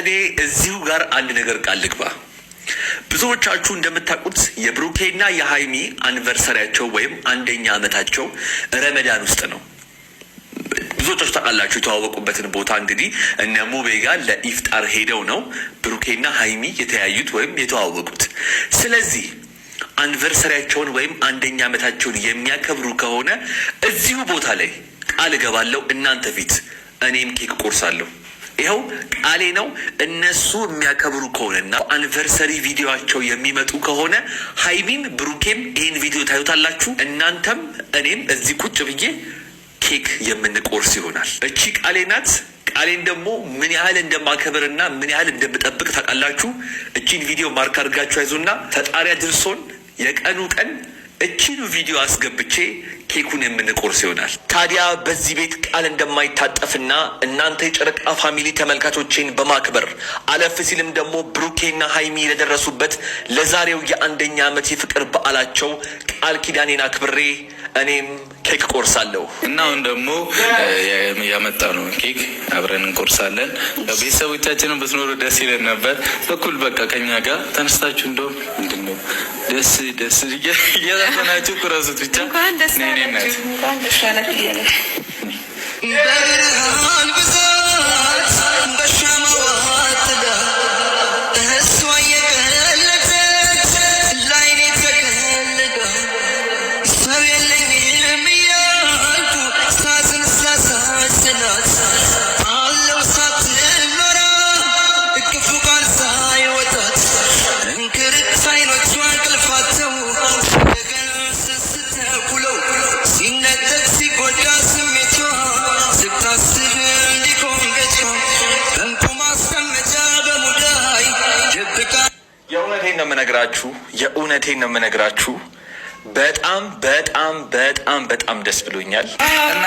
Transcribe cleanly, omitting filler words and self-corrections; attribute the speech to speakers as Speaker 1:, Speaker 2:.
Speaker 1: እኔ እዚሁ ጋር አንድ ነገር ቃል ልግባ። ብዙዎቻችሁ እንደምታውቁት የብሩኬና የሃይሚ አኒቨርሰሪያቸው ወይም አንደኛ ዓመታቸው ረመዳን ውስጥ ነው። ብዙዎቻችሁ ታውቃላችሁ። የተዋወቁበትን ቦታ እንግዲህ እነ ሙቤ ጋር ለኢፍጣር ሄደው ነው ብሩኬና ሃይሚ የተያዩት ወይም የተዋወቁት። ስለዚህ አኒቨርሰሪያቸውን ወይም አንደኛ ዓመታቸውን የሚያከብሩ ከሆነ እዚሁ ቦታ ላይ ቃል እገባለሁ እናንተ ፊት እኔም ኬክ ቆርሳለሁ። ይኸው ቃሌ ነው። እነሱ የሚያከብሩ ከሆነና አኒቨርሰሪ ቪዲዮቸው የሚመጡ ከሆነ ሃይሚም ብሩኬም ይህን ቪዲዮ ታዩታላችሁ። እናንተም እኔም እዚህ ቁጭ ብዬ ኬክ የምንቆርስ ይሆናል። እቺ ቃሌ ናት። ቃሌን ደግሞ ምን ያህል እንደማከብርና ምን ያህል እንደምጠብቅ ታውቃላችሁ። እቺን ቪዲዮ ማርክ አድርጋችሁ አይዙና ፈጣሪ አድርሶን የቀኑ ቀን እቺን ቪዲዮ አስገብቼ ኬኩን የምንቆርስ ይሆናል። ታዲያ በዚህ ቤት ቃል እንደማይታጠፍና እናንተ የጨረቃ ፋሚሊ ተመልካቾቼን በማክበር አለፍ ሲልም ደግሞ ብሩኬና ሃይሚ ለደረሱበት ለዛሬው የአንደኛ ዓመት የፍቅር በዓላቸው ቃል ኪዳኔን አክብሬ እኔም ኬክ ቆርሳለሁ እና አሁን ደግሞ ያመጣ ነው ኬክ አብረን እንቆርሳለን። ቤተሰቦቻችንን ብትኖሩ ደስ ይለን ነበር። በኩል በቃ ከኛ ጋር ተነስታችሁ እንደውም ምንድነው ደስ እየዘፈናችሁ ቁረሱት ብቻ። እንኳን ደስ ያላችሁ። በብርሃን ብዛት በሻማዋት እሷ የገለጠች ላይኔ ተገልጋ ሰው የለኝም እያልኩ ሳዝን ሳሳዝናት አለው ሳትመራ እቅፉ ቃል ሳይወጣት እንክርት ሳይኖቿ እንቅልፋቸው ስተኩለው ሲነጠቅ ሲጎዳ ስሜቷ ስታስብ እንዲኮንገጫ እንቁ ማስቀመጫ በሙዳይ ደብቃ። የእውነቴን ነው የምነግራችሁ። በጣም ደስ ብሎኛል እና